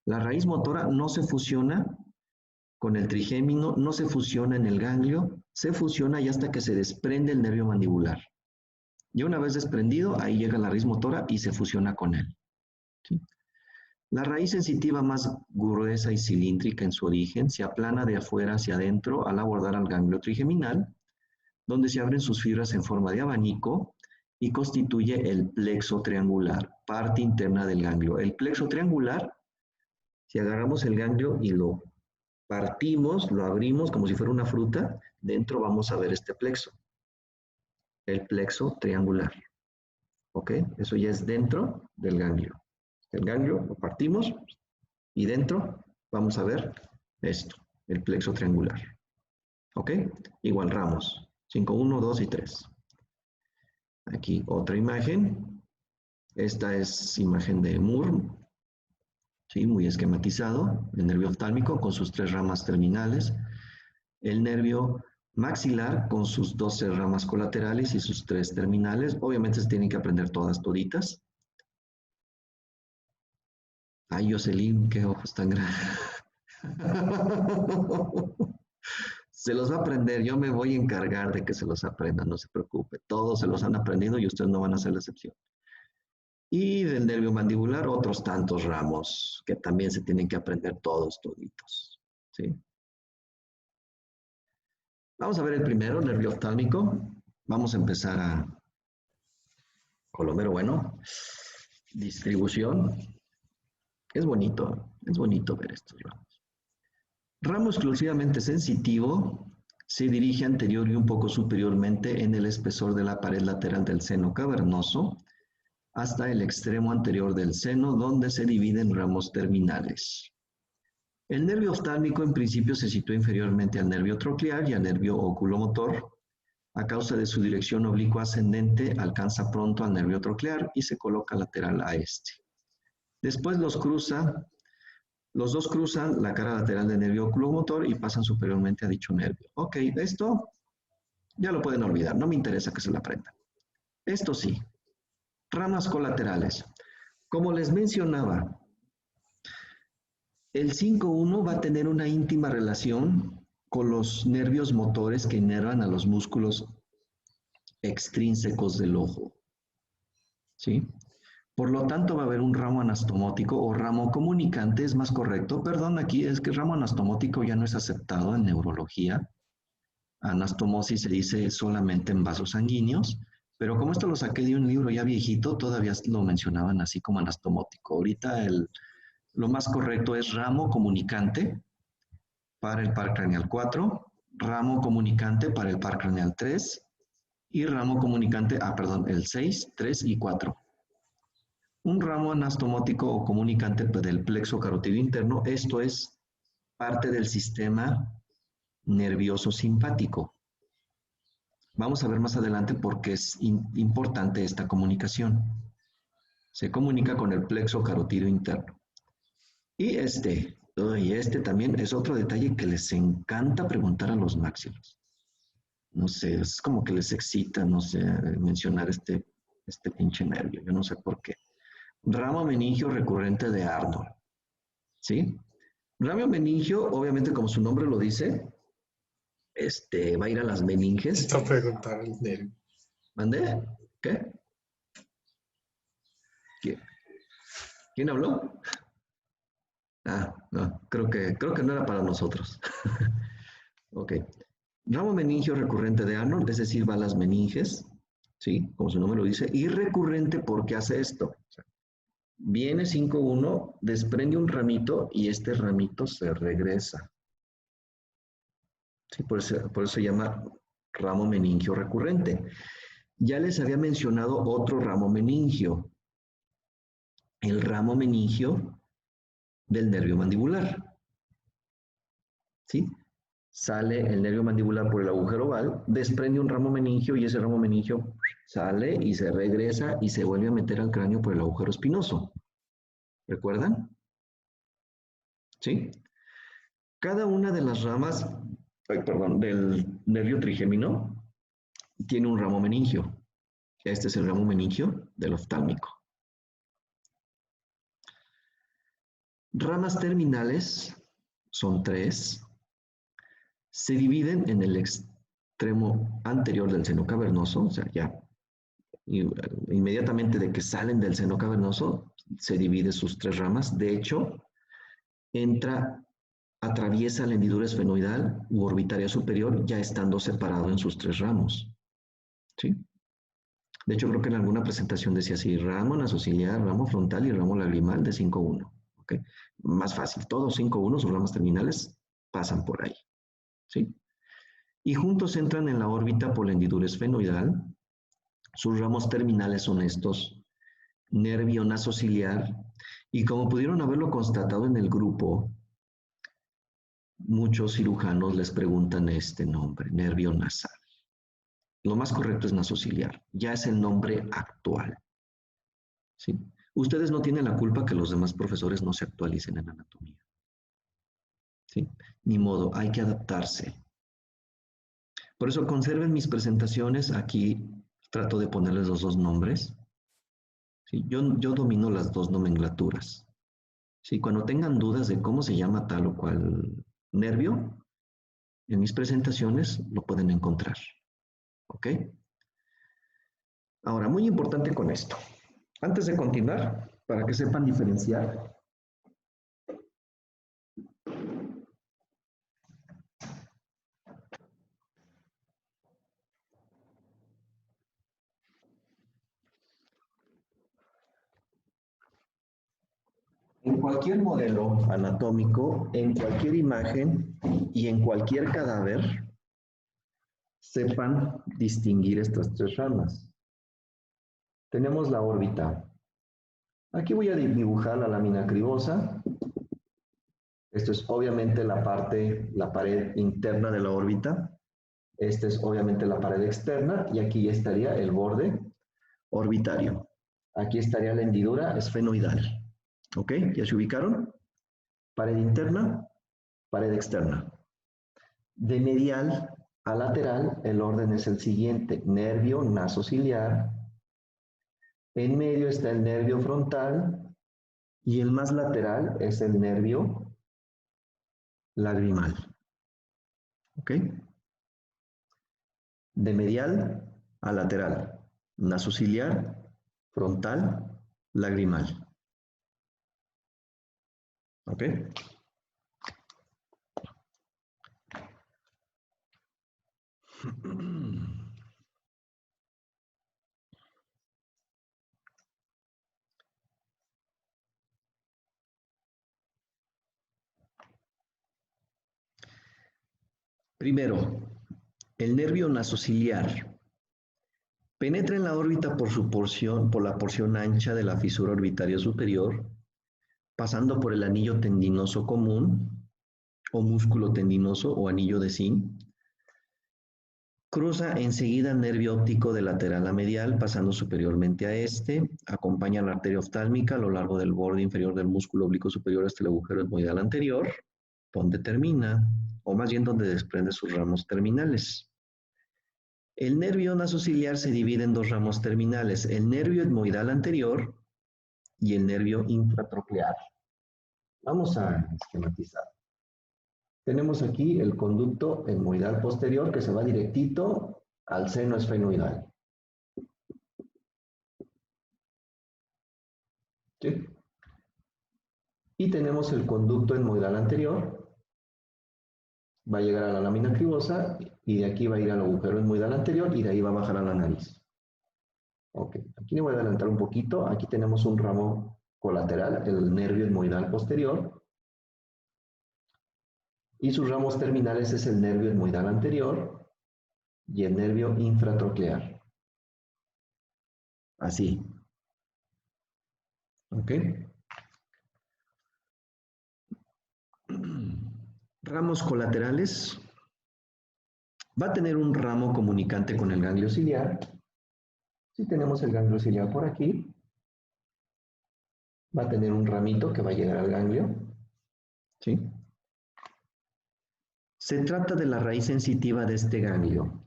La raíz motora no se fusiona con el trigémino, no se fusiona en el ganglio, se fusiona y hasta que se desprende el nervio mandibular. Y una vez desprendido, ahí llega la raíz motora y se fusiona con él. ¿Sí? La raíz sensitiva más gruesa y cilíndrica en su origen se aplana de afuera hacia adentro al abordar al ganglio trigeminal, donde se abren sus fibras en forma de abanico y constituye el plexo triangular, parte interna del ganglio. El plexo triangular, si agarramos el ganglio y lo partimos, lo abrimos como si fuera una fruta, dentro vamos a ver este plexo, el plexo triangular. ¿Ok? Eso ya es dentro del ganglio. El ganglio lo partimos y dentro vamos a ver esto, el plexo triangular. ¿Ok? Igual ramos, 5, 1, 2 y 3. Aquí otra imagen. Esta es imagen de Moore, ¿sí? Muy esquematizado, el nervio oftálmico con sus 3 ramas terminales, el nervio maxilar con sus 12 ramas colaterales y sus 3 terminales. Obviamente se tienen que aprender todas toditas. Ay, Jocelyn, qué ojos tan grandes. Se los va a aprender, yo me voy a encargar de que se los aprendan, no se preocupe. Todos se los han aprendido y ustedes no van a ser la excepción. Y del nervio mandibular, otros tantos ramos que también se tienen que aprender todos toditos. ¿Sí? Vamos a ver el primero, nervio oftálmico. Vamos a empezar con lo mero bueno. Distribución. Es bonito ver estos ramos. Ramo exclusivamente sensitivo se dirige anterior y un poco superiormente en el espesor de la pared lateral del seno cavernoso hasta el extremo anterior del seno, donde se dividen ramos terminales. El nervio oftálmico en principio se sitúa inferiormente al nervio troclear y al nervio oculomotor. A causa de su dirección oblicua ascendente, alcanza pronto al nervio troclear y se coloca lateral a este. Después los dos cruzan la cara lateral del nervio oculomotor y pasan superiormente a dicho nervio. Ok, esto ya lo pueden olvidar, no me interesa que se lo aprendan. Esto sí, ramas colaterales. Como les mencionaba, el 5-1 va a tener una íntima relación con los nervios motores que inervan a los músculos extrínsecos del ojo. ¿Sí? Por lo tanto, va a haber un ramo anastomótico o ramo comunicante, es más correcto. Perdón, aquí es que el ramo anastomótico ya no es aceptado en neurología. Anastomosis se dice solamente en vasos sanguíneos, pero como esto lo saqué de un libro ya viejito, todavía lo mencionaban así como anastomótico. Ahorita Lo más correcto es ramo comunicante para el par craneal 4, ramo comunicante para el par craneal 3 y ramo comunicante, el 6, 3 y 4. Un ramo anastomótico o comunicante del plexo carotidio interno, esto es parte del sistema nervioso simpático. Vamos a ver más adelante por qué es importante esta comunicación. Se comunica con el plexo carotidio interno. Y este también es otro detalle que les encanta preguntar a los máximos. No sé, es como que les excita, no sé, mencionar este pinche nervio, yo no sé por qué. Ramo meningio recurrente de Arnold, ¿sí? Ramo meningio, obviamente como su nombre lo dice, va a ir a las meninges. Esta preguntar el nervio. ¿Mandé? ¿Qué? ¿Quién habló? Ah, no, creo que no era para nosotros. Ok. Ramo meningio recurrente de Arnold, es decir, va a las meninges, ¿sí? Como su nombre lo dice, y recurrente porque hace esto. O sea, viene 5-1, desprende un ramito y este ramito se regresa. Sí, por eso se llama ramo meningio recurrente. Ya les había mencionado otro ramo meningio, el ramo meningio del nervio mandibular. ¿Sí? Sale el nervio mandibular por el agujero oval, desprende un ramo meningio y ese ramo meningio sale y se regresa y se vuelve a meter al cráneo por el agujero espinoso. ¿Recuerdan? ¿Sí? Cada una de las ramas, del nervio trigémino tiene un ramo meningio. Este es el ramo meningio del oftálmico. Ramas terminales son 3. Se dividen en el extremo anterior del seno cavernoso, o sea, ya inmediatamente de que salen del seno cavernoso, se divide sus 3 ramas. De hecho, atraviesa la hendidura esfenoidal u orbitaria superior, ya estando separado en sus 3 ramos. ¿Sí? De hecho, creo que en alguna presentación decía así, ramo nasociliar, ramo frontal y ramo lagrimal de 5-1. ¿Okay? Más fácil, todos 5-1, sus ramas terminales pasan por ahí. ¿Sí? Y juntos entran en la órbita por la hendidura esfenoidal. Sus ramos terminales son estos, nervio nasociliar, y como pudieron haberlo constatado en el grupo, muchos cirujanos les preguntan este nombre, nervio nasal. Lo más correcto es nasociliar, ya es el nombre actual. ¿Sí? Ustedes no tienen la culpa que los demás profesores no se actualicen en anatomía. ¿Sí? Ni modo, hay que adaptarse. Por eso conserven mis presentaciones, aquí trato de ponerles los 2 nombres. ¿Sí? Yo domino las 2 nomenclaturas. ¿Sí? Cuando tengan dudas de cómo se llama tal o cual nervio, en mis presentaciones lo pueden encontrar. ¿Ok? Ahora, muy importante con esto. Antes de continuar, para que sepan diferenciar, en cualquier modelo anatómico, en cualquier imagen y en cualquier cadáver, sepan distinguir estas 3 ramas. Tenemos la órbita. Aquí voy a dibujar la lámina cribosa. Esto es obviamente la pared interna de la órbita. Esta es obviamente la pared externa y aquí ya estaría el borde orbitario. Aquí estaría la hendidura esfenoidal. ¿Ok? ¿Ya se ubicaron? Pared interna, pared externa. De medial a lateral, el orden es el siguiente. Nervio nasociliar. En medio está el nervio frontal y el más lateral es el nervio lagrimal. ¿Ok? De medial a lateral. Nasociliar, frontal, lagrimal. ¿Ok? Primero, el nervio nasociliar. Penetra en la órbita por la porción ancha de la fisura orbitaria superior, pasando por el anillo tendinoso común, o músculo tendinoso, o anillo de zinc. Cruza enseguida el nervio óptico de lateral a medial, pasando superiormente a este. Acompaña la arteria oftálmica a lo largo del borde inferior del músculo oblicuo superior hasta el agujero etmoidal anterior, donde termina, o más bien donde desprende sus ramos terminales. El nervio nasociliar se divide en dos ramos terminales, el nervio etmoidal anterior y el nervio infratroclear. Vamos a esquematizar. Tenemos aquí el conducto etmoidal posterior que se va directito al seno esfenoidal. ¿Sí? Y tenemos el conducto etmoidal anterior. Va a llegar a la lámina cribosa y de aquí va a ir al agujero etmoidal anterior y de ahí va a bajar a la nariz. Ok, aquí le voy a adelantar un poquito. Aquí tenemos un ramo colateral, el nervio etmoidal posterior. Y sus ramos terminales es el nervio etmoidal anterior y el nervio infratroclear. Así. ¿Ok? Ramos colaterales. Va a tener un ramo comunicante con el ganglio ciliar. Si tenemos el ganglio ciliar por aquí, va a tener un ramito que va a llegar al ganglio. ¿Sí? Se trata de la raíz sensitiva de este ganglio.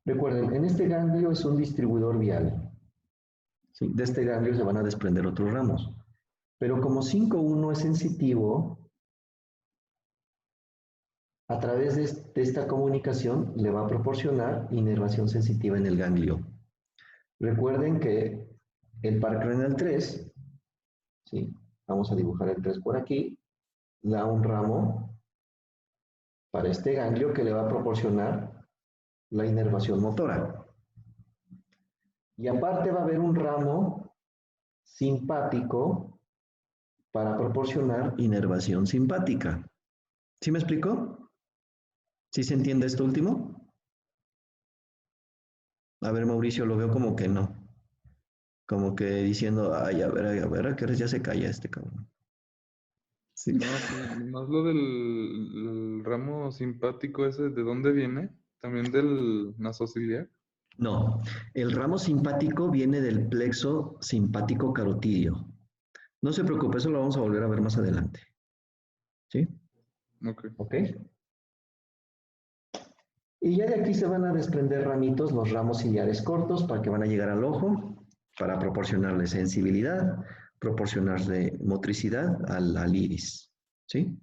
Recuerden, en este ganglio es un distribuidor vial. ¿Sí? De este ganglio se van a desprender otros ramos. Pero como 5,1 es sensitivo, a través de esta comunicación le va a proporcionar inervación sensitiva en el ganglio. Recuerden que el par craneal 3, ¿sí? Vamos a dibujar el 3 por aquí, da un ramo para este ganglio que le va a proporcionar la inervación motora. Y aparte va a haber un ramo simpático para proporcionar inervación simpática. ¿Sí me explico? ¿Sí se entiende esto último? A ver, Mauricio, lo veo como que no. Como que diciendo, ay, a ver, a qué hora ya se calla este cabrón. Sí. No, más lo del ramo simpático ese, ¿de dónde viene? ¿También del nasociliar? No, el ramo simpático viene del plexo simpático carotidio. No se preocupe, eso lo vamos a volver a ver más adelante. ¿Sí? Ok. ¿Ok? Y ya de aquí se van a desprender ramitos, los ramos ciliares cortos, para que van a llegar al ojo, para proporcionarle sensibilidad, proporcionarle motricidad al iris. ¿Sí?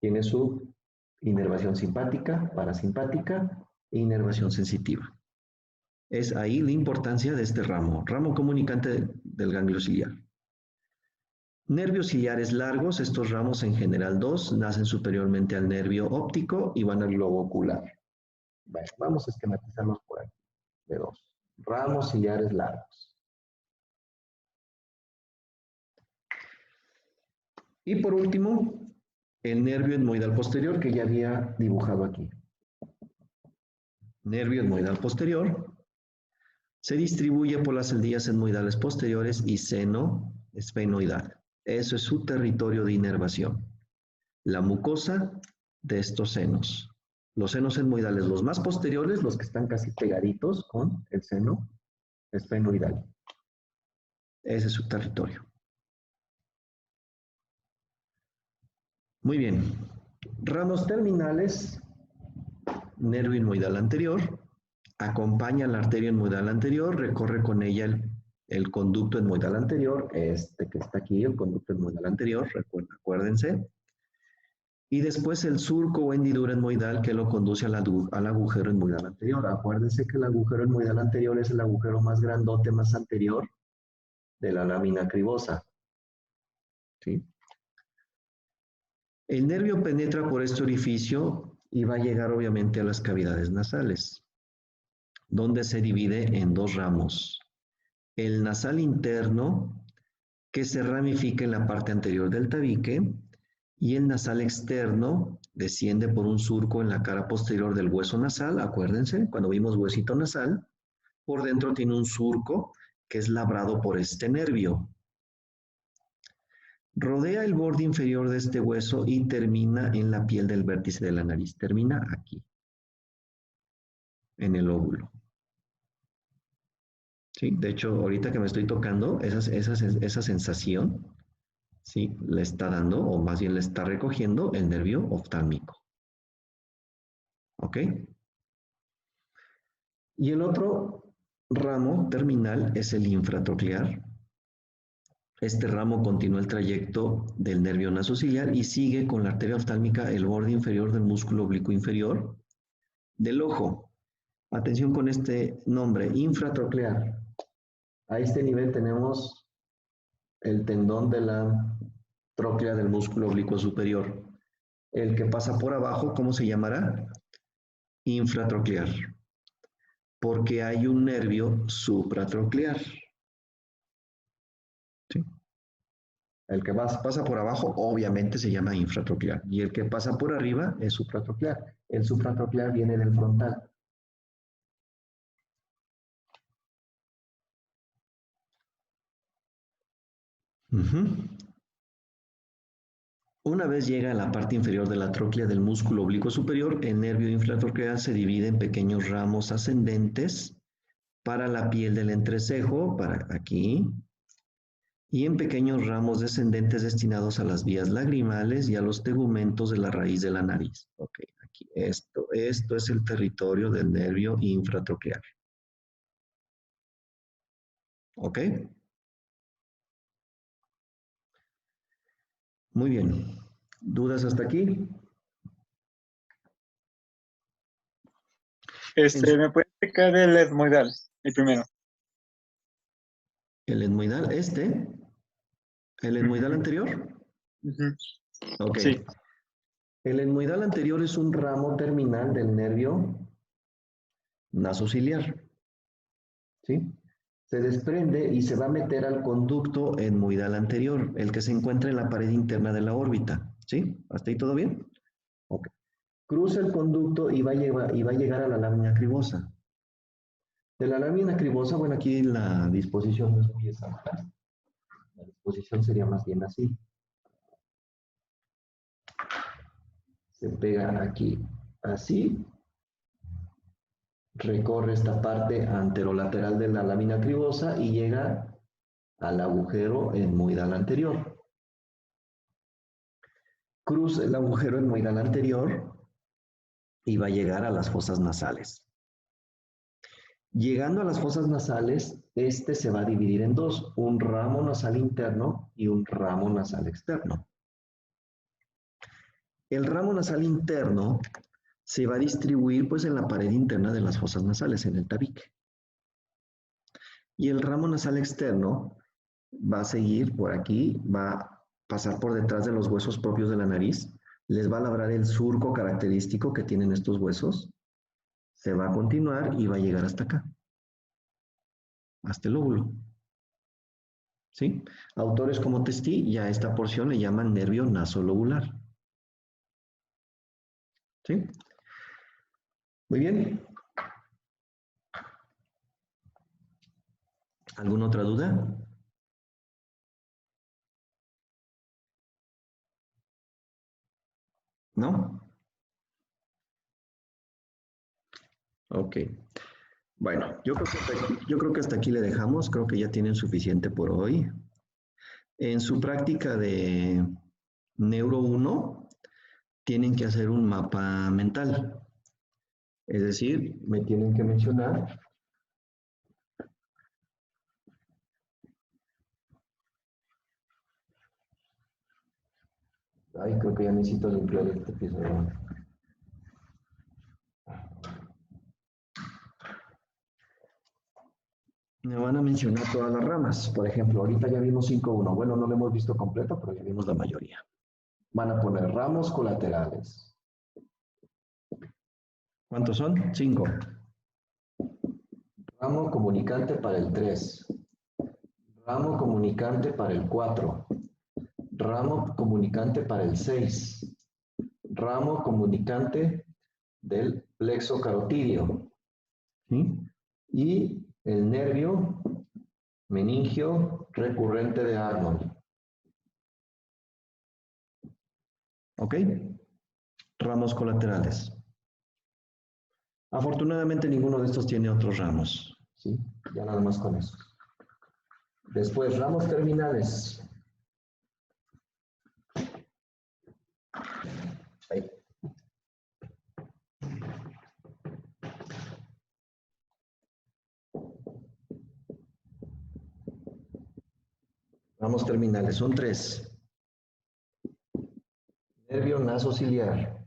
Tiene su inervación simpática, parasimpática e inervación sensitiva. Es ahí la importancia de este ramo comunicante del ganglio ciliar. Nervios ciliares largos, estos ramos en general 2, nacen superiormente al nervio óptico y van al globo ocular. Bueno, vamos a esquematizarlos por aquí, de 2. Ramos ciliares largos. Y por último, el nervio etmoidal posterior que ya había dibujado aquí. Nervio etmoidal posterior se distribuye por las celdillas etmoidales posteriores y seno esfenoidal. Eso es su territorio de inervación. La mucosa de estos senos. Los senos etmoidales, los más posteriores, los que están casi pegaditos con el seno esfenoidal. Ese es su territorio. Muy bien. Ramos terminales, nervio etmoidal anterior, acompaña la arteria etmoidal anterior, recorre con ella el conducto etmoidal anterior, este que está aquí, el conducto etmoidal anterior, acuérdense. Y después el surco o hendidura etmoidal que lo conduce al agujero etmoidal anterior. Acuérdense que el agujero etmoidal anterior es el agujero más grandote, más anterior de la lámina cribosa. ¿Sí? El nervio penetra por este orificio y va a llegar obviamente a las cavidades nasales, donde se divide en dos ramos. El nasal interno, que se ramifica en la parte anterior del tabique, y el nasal externo, desciende por un surco en la cara posterior del hueso nasal, acuérdense, cuando vimos huesito nasal, por dentro tiene un surco que es labrado por este nervio. Rodea el borde inferior de este hueso y termina en la piel del vértice de la nariz. Termina aquí, en el óvulo. ¿Sí? De hecho, ahorita que me estoy tocando, esa sensación, ¿sí? Le está dando, o más bien le está recogiendo el nervio oftálmico. ¿Ok? Y el otro ramo terminal es el infratroclear. Este ramo continúa el trayecto del nervio nasociliar y sigue con la arteria oftálmica el borde inferior del músculo oblicuo inferior del ojo. Atención con este nombre, infratroclear. A este nivel tenemos el tendón de la tróclea del músculo oblicuo superior. El que pasa por abajo, ¿cómo se llamará? Infratroclear. Porque hay un nervio supratroclear. ¿Sí? El que pasa por abajo obviamente se llama infratroclear y el que pasa por arriba es supratroclear. El supratroclear viene del frontal. Una vez llega a la parte inferior de la tróclea del músculo oblicuo superior, el nervio infratroclear se divide en pequeños ramos ascendentes para la piel del entrecejo, para aquí, y en pequeños ramos descendentes destinados a las vías lagrimales y a los tegumentos de la raíz de la nariz. Ok, aquí, esto es el territorio del nervio infratroclear. ¿Ok? Muy bien. ¿Dudas hasta aquí? ¿Me puede explicar el etmoidal, el primero? El etmoidal, el etmoidal anterior. Ok. Sí. El etmoidal anterior es un ramo terminal del nervio nasociliar. ¿Sí? Se desprende y se va a meter al conducto etmoidal anterior, el que se encuentra en la pared interna de la órbita. ¿Sí? ¿Hasta ahí todo bien? Ok. Cruza el conducto y va a llegar a la lámina cribosa. De la lámina cribosa, bueno, aquí la disposición no es muy exacta. La disposición sería más bien así. Se pega aquí, así. Recorre esta parte anterolateral de la lámina cribosa y llega al agujero etmoidal anterior. Cruza el agujero etmoidal anterior y va a llegar a las fosas nasales. Llegando a las fosas nasales, este se va a dividir en dos, un ramo nasal interno y un ramo nasal externo. El ramo nasal interno se va a distribuir pues en la pared interna de las fosas nasales, en el tabique. Y el ramo nasal externo va a seguir por aquí, va a pasar por detrás de los huesos propios de la nariz, les va a labrar el surco característico que tienen estos huesos, se va a continuar y va a llegar hasta acá, hasta el óvulo. ¿Sí? Autores como Testi y a esta porción le llaman nervio nasolobular. ¿Sí? Muy bien. ¿Alguna otra duda? ¿No? Ok. Bueno, yo creo que hasta aquí le dejamos. Creo que ya tienen suficiente por hoy. En su práctica de Neuro 1, tienen que hacer un mapa mental. Es decir, me tienen que mencionar ay, creo que ya necesito limpiar este piso. Me van a mencionar todas las ramas. Por ejemplo, ahorita ya vimos 5.1. Bueno, no lo hemos visto completo, pero ya vimos la mayoría. Van a poner ramos colaterales. ¿Cuántos son? 5. Ramo comunicante para el 3. Ramo comunicante para el 4. Ramo comunicante para el 6. ramo comunicante del plexo carotídeo. ¿Sí? Y el nervio meningio recurrente de Arnold. ¿Ok? Ramos colaterales. Afortunadamente ninguno de estos tiene otros ramos. ¿Sí? Ya nada más con eso. Después, ramos terminales. Ahí. Ramos terminales, son 3. Nervio nasociliar.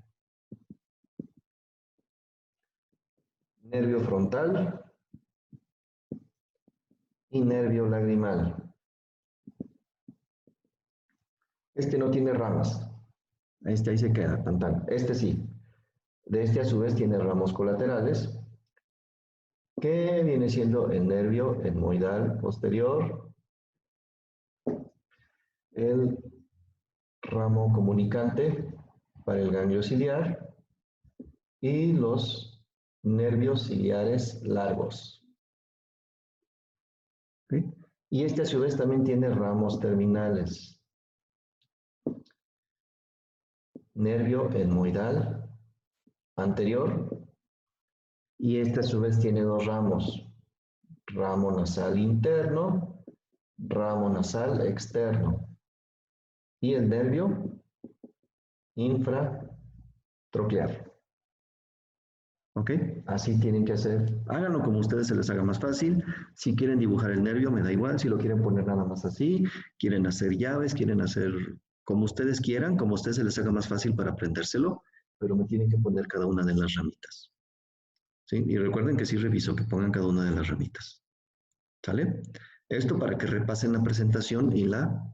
Nervio frontal. Y nervio lagrimal. Este no tiene ramas. Este ahí se queda, tan tan. Este sí. De este a su vez tiene ramos colaterales, que viene siendo el nervio etmoidal posterior, el ramo comunicante para el ganglio ciliar y los nervios ciliares largos. ¿Sí? Y este a su vez también tiene ramos terminales. Nervio etmoidal anterior y este a su vez tiene 2 ramos. Ramo nasal interno, ramo nasal externo. Y el nervio infratroclear. ¿Ok? Así tienen que hacer. Háganlo como a ustedes se les haga más fácil. Si quieren dibujar el nervio, me da igual. Si lo quieren poner nada más así, quieren hacer llaves, quieren hacer como ustedes quieran, como a ustedes se les haga más fácil para aprendérselo, pero me tienen que poner cada una de las ramitas. ¿Sí? Y recuerden que sí reviso, que pongan cada una de las ramitas. ¿Sale? Esto para que repasen la presentación y la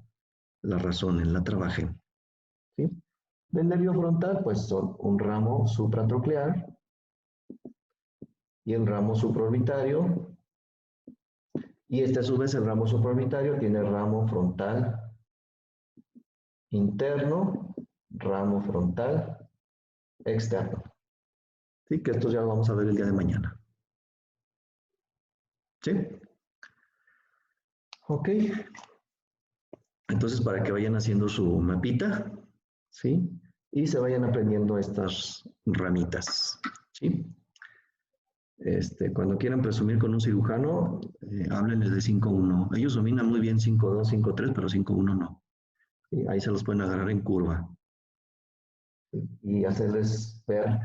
razonen, la trabajen. ¿Sí? Del nervio frontal, pues son un ramo supratroclear y el ramo supraorbitario. Y este a su vez, el ramo supraorbitario tiene ramo frontal interno, ramo frontal externo. Sí, que estos ya lo vamos a ver el día de mañana. ¿Sí? Ok. Entonces, para que vayan haciendo su mapita, ¿sí? Y se vayan aprendiendo estas ramitas, ¿sí? Cuando quieran presumir con un cirujano, háblenles de 5-1. Ellos dominan muy bien 5-2, 5-3, pero 5-1 no. ¿Sí? Ahí se los pueden agarrar en curva. ¿Sí? Y hacerles ver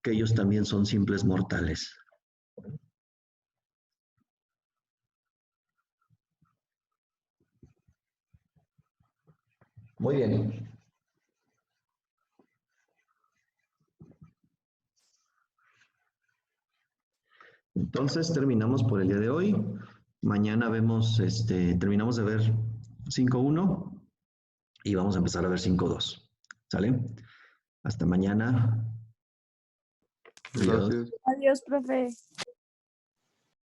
que ellos también son simples mortales. Muy bien. Entonces terminamos por el día de hoy. Mañana vemos, terminamos de ver 5-1 y vamos a empezar a ver 5-2. ¿Sale? Hasta mañana. Adiós. Gracias. Adiós, profe.